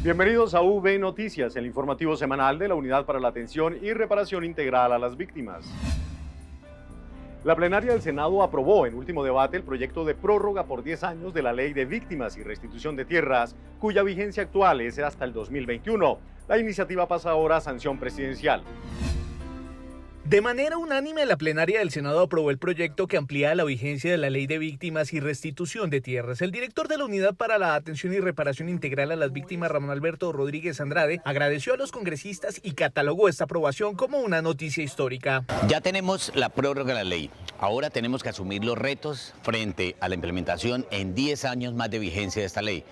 Bienvenidos a V Noticias, el informativo semanal de la Unidad para la Atención y Reparación Integral a las Víctimas. La plenaria del Senado aprobó en último debate el proyecto de prórroga por 10 años de la Ley de Víctimas y Restitución de Tierras, cuya vigencia actual es hasta el 2021. La iniciativa pasa ahora a sanción presidencial. De manera unánime, la plenaria del Senado aprobó el proyecto que amplía la vigencia de la Ley de Víctimas y Restitución de Tierras. El director de la Unidad para la Atención y Reparación Integral a las Víctimas, Ramón Alberto Rodríguez Andrade, agradeció a los congresistas y catalogó esta aprobación como una noticia histórica. Ya tenemos la prórroga de la ley. Ahora tenemos que asumir los retos frente a la implementación en 10 años más de vigencia de esta ley.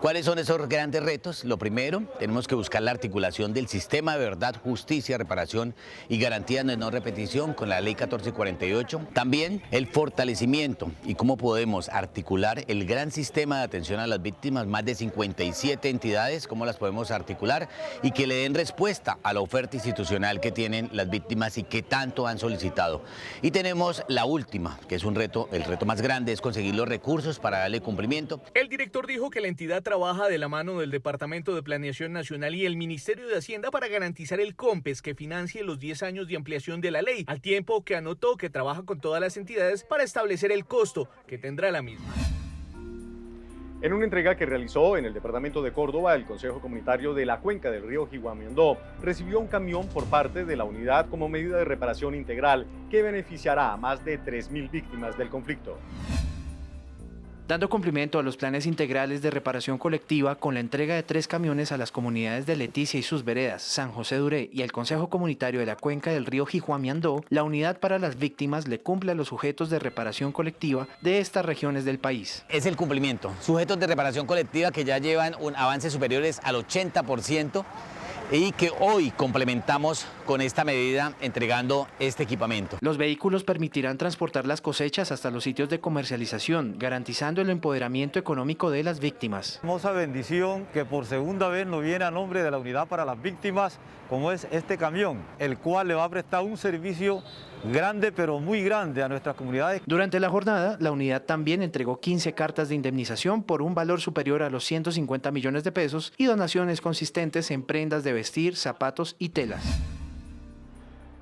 ¿Cuáles son esos grandes retos? Lo primero, tenemos que buscar la articulación del sistema de verdad, justicia, reparación y garantía de no repetición con la ley 1448. También el fortalecimiento y cómo podemos articular el gran sistema de atención a las víctimas, más de 57 entidades, cómo las podemos articular y que le den respuesta a la oferta institucional que tienen las víctimas y que tanto han solicitado. Y tenemos la última, que es un reto, el reto más grande es conseguir los recursos para darle cumplimiento. El director dijo que la entidad trabaja de la mano del Departamento de Planeación Nacional y el Ministerio de Hacienda para garantizar el COMPES que financie los 10 años de ampliación de la ley, al tiempo que anotó que trabaja con todas las entidades para establecer el costo que tendrá la misma. En una entrega que realizó en el departamento de Córdoba, el Consejo Comunitario de la Cuenca del Río Jiguamiandó recibió un camión por parte de la unidad como medida de reparación integral que beneficiará a más de 3.000 víctimas del conflicto. Dando cumplimiento a los planes integrales de reparación colectiva con la entrega de 3 camiones a las comunidades de Leticia y sus veredas, San José Duré y el Consejo Comunitario de la Cuenca del Río Jiguamiandó, la Unidad para las Víctimas le cumple a los sujetos de reparación colectiva de estas regiones del país. Es el cumplimiento. Sujetos de reparación colectiva que ya llevan un avances superiores al 80%. Y que hoy complementamos con esta medida entregando este equipamiento. Los vehículos permitirán transportar las cosechas hasta los sitios de comercialización, garantizando el empoderamiento económico de las víctimas. Hermosa bendición que por segunda vez nos viene a nombre de la Unidad para las Víctimas, como es este camión, el cual le va a prestar un servicio grande, pero muy grande a nuestras comunidades. Durante la jornada, la unidad también entregó 15 cartas de indemnización por un valor superior a los 150 millones de pesos y donaciones consistentes en prendas de vestir, zapatos y telas.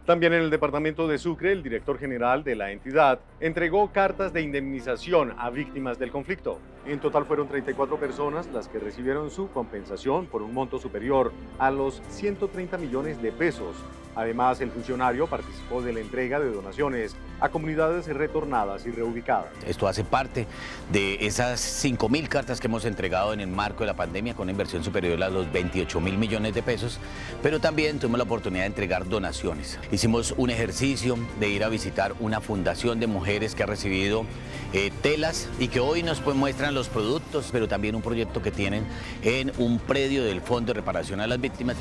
También en el departamento de Sucre, el director general de la entidad entregó cartas de indemnización a víctimas del conflicto. En total fueron 34 personas las que recibieron su compensación por un monto superior a los 130 millones de pesos. Además, el funcionario participó de la entrega de donaciones a comunidades retornadas y reubicadas. Esto hace parte de esas 5.000 cartas que hemos entregado en el marco de la pandemia con una inversión superior a los 28.000 millones de pesos, pero también tuvimos la oportunidad de entregar donaciones. Hicimos un ejercicio de ir a visitar una fundación de mujeres que ha recibido telas y que hoy nos muestran los productos, pero también un proyecto que tienen en un predio del Fondo de Reparación a las Víctimas.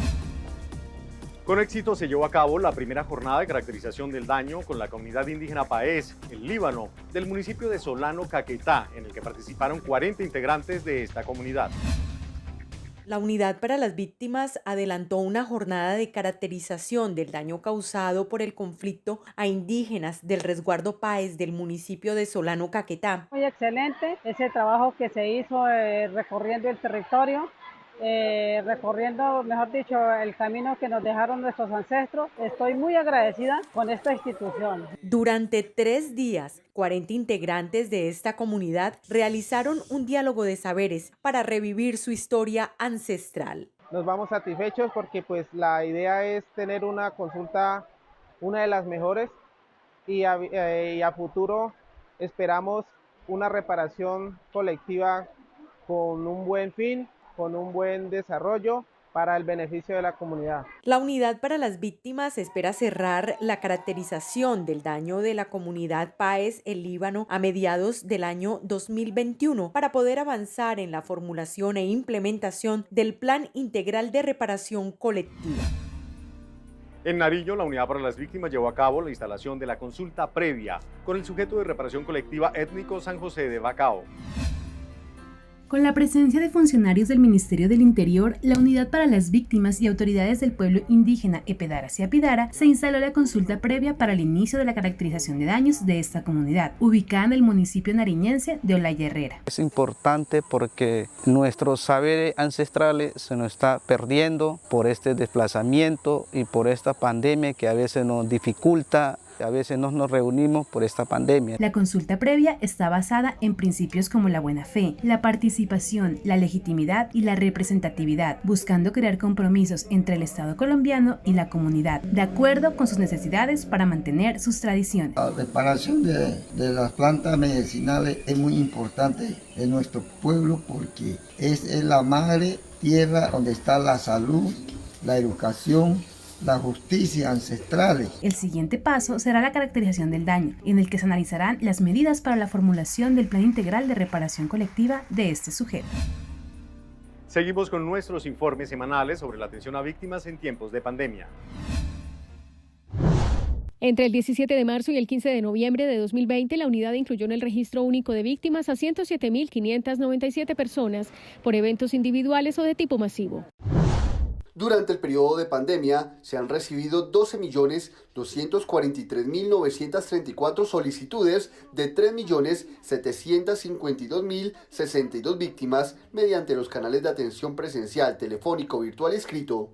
Con éxito se llevó a cabo la primera jornada de caracterización del daño con la comunidad indígena Paez, en Líbano, del municipio de Solano Caquetá, en el que participaron 40 integrantes de esta comunidad. La Unidad para las Víctimas adelantó una jornada de caracterización del daño causado por el conflicto a indígenas del resguardo Páez del municipio de Solano Caquetá. Muy excelente ese trabajo que se hizo recorriendo el territorio, recorriendo, mejor dicho, el camino que nos dejaron nuestros ancestros. Estoy muy agradecida con esta institución. Durante 3 días, 40 integrantes de esta comunidad realizaron un diálogo de saberes para revivir su historia ancestral. Nos vamos satisfechos porque pues la idea es tener una consulta, una de las mejores, y a futuro esperamos una reparación colectiva con un buen fin, con un buen desarrollo para el beneficio de la comunidad. La Unidad para las Víctimas espera cerrar la caracterización del daño de la comunidad Páez en Líbano a mediados del año 2021 para poder avanzar en la formulación e implementación del Plan Integral de Reparación Colectiva. En Nariño, la Unidad para las Víctimas llevó a cabo la instalación de la consulta previa con el sujeto de reparación colectiva étnico San José de Bacao. Con la presencia de funcionarios del Ministerio del Interior, la Unidad para las Víctimas y autoridades del pueblo indígena Epedara Siapidara, se instaló la consulta previa para el inicio de la caracterización de daños de esta comunidad, ubicada en el municipio nariñense de Olaya Herrera. Es importante porque nuestros saberes ancestrales se nos está perdiendo por este desplazamiento y por esta pandemia que a veces nos dificulta. A veces no nos reunimos por esta pandemia. La consulta previa está basada en principios como la buena fe, la participación, la legitimidad y la representatividad, buscando crear compromisos entre el Estado colombiano y la comunidad, de acuerdo con sus necesidades para mantener sus tradiciones. La reparación de las plantas medicinales es muy importante en nuestro pueblo porque es la madre tierra donde está la salud, la educación, la justicia ancestrales. El siguiente paso será la caracterización del daño, en el que se analizarán las medidas para la formulación del plan integral de reparación colectiva de este sujeto. Seguimos con nuestros informes semanales sobre la atención a víctimas en tiempos de pandemia. Entre el 17 de marzo y el 15 de noviembre de 2020, la unidad incluyó en el registro único de víctimas a 107.597 personas por eventos individuales o de tipo masivo. Durante el periodo de pandemia se han recibido 12.243.934 solicitudes de 3.752.062 víctimas mediante los canales de atención presencial, telefónico, virtual y escrito.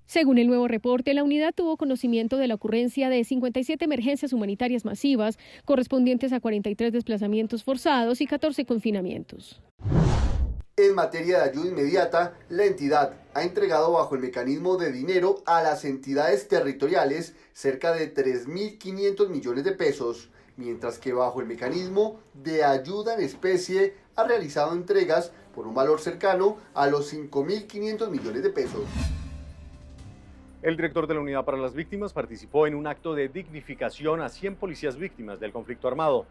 Según el nuevo reporte, la unidad tuvo conocimiento de la ocurrencia de 57 emergencias humanitarias masivas, correspondientes a 43 desplazamientos forzados y 14 confinamientos. En materia de ayuda inmediata, la entidad ha entregado bajo el mecanismo de dinero a las entidades territoriales cerca de 3.500 millones de pesos, mientras que bajo el mecanismo de ayuda en especie ha realizado entregas por un valor cercano a los 5.500 millones de pesos. El director de la Unidad para las Víctimas participó en un acto de dignificación a 100 policías víctimas del conflicto armado.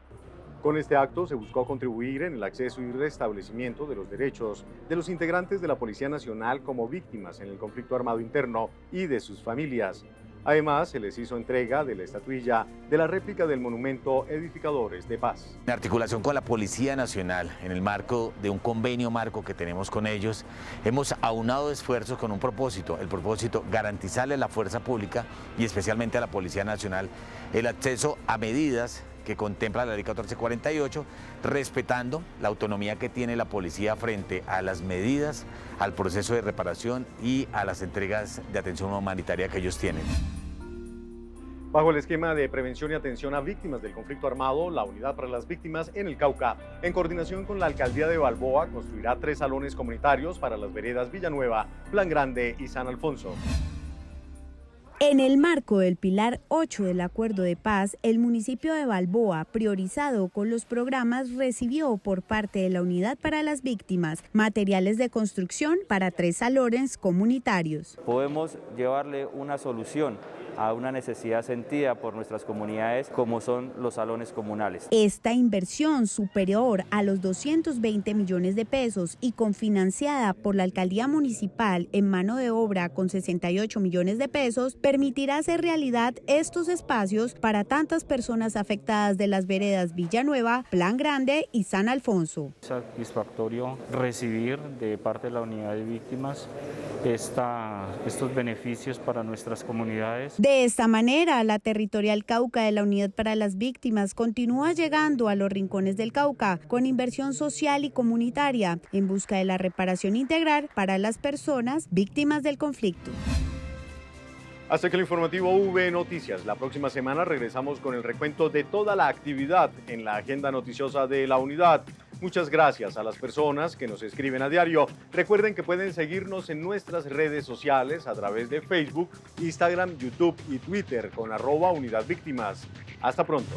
Con este acto se buscó contribuir en el acceso y restablecimiento de los derechos de los integrantes de la Policía Nacional como víctimas en el conflicto armado interno y de sus familias. Además, se les hizo entrega de la estatuilla de la réplica del monumento Edificadores de Paz. En articulación con la Policía Nacional, en el marco de un convenio marco que tenemos con ellos, hemos aunado esfuerzos con un propósito, el propósito garantizarle a la fuerza pública y especialmente a la Policía Nacional el acceso a medidas que contempla la Ley 1448, respetando la autonomía que tiene la policía frente a las medidas, al proceso de reparación y a las entregas de atención humanitaria que ellos tienen. Bajo el esquema de prevención y atención a víctimas del conflicto armado, la Unidad para las Víctimas en el Cauca, en coordinación con la Alcaldía de Balboa, construirá 3 salones comunitarios para las veredas Villanueva, Plan Grande y San Alfonso. En el marco del Pilar 8 del Acuerdo de Paz, el municipio de Balboa, priorizado con los programas, recibió por parte de la Unidad para las Víctimas materiales de construcción para 3 salones comunitarios. Podemos llevarle una solución a una necesidad sentida por nuestras comunidades como son los salones comunales. Esta inversión superior a los 220 millones de pesos y confinanciada por la Alcaldía Municipal en mano de obra con 68 millones de pesos permitirá hacer realidad estos espacios para tantas personas afectadas de las veredas Villanueva, Plan Grande y San Alfonso. Es satisfactorio recibir de parte de la Unidad de Víctimas estos beneficios para nuestras comunidades. De esta manera, la Territorial Cauca de la Unidad para las Víctimas continúa llegando a los rincones del Cauca con inversión social y comunitaria en busca de la reparación integral para las personas víctimas del conflicto. Hasta aquí el informativo V Noticias. La próxima semana regresamos con el recuento de toda la actividad en la agenda noticiosa de la unidad. Muchas gracias a las personas que nos escriben a diario. Recuerden que pueden seguirnos en nuestras redes sociales a través de Facebook, Instagram, YouTube y Twitter con @UnidadVíctimas. Hasta pronto.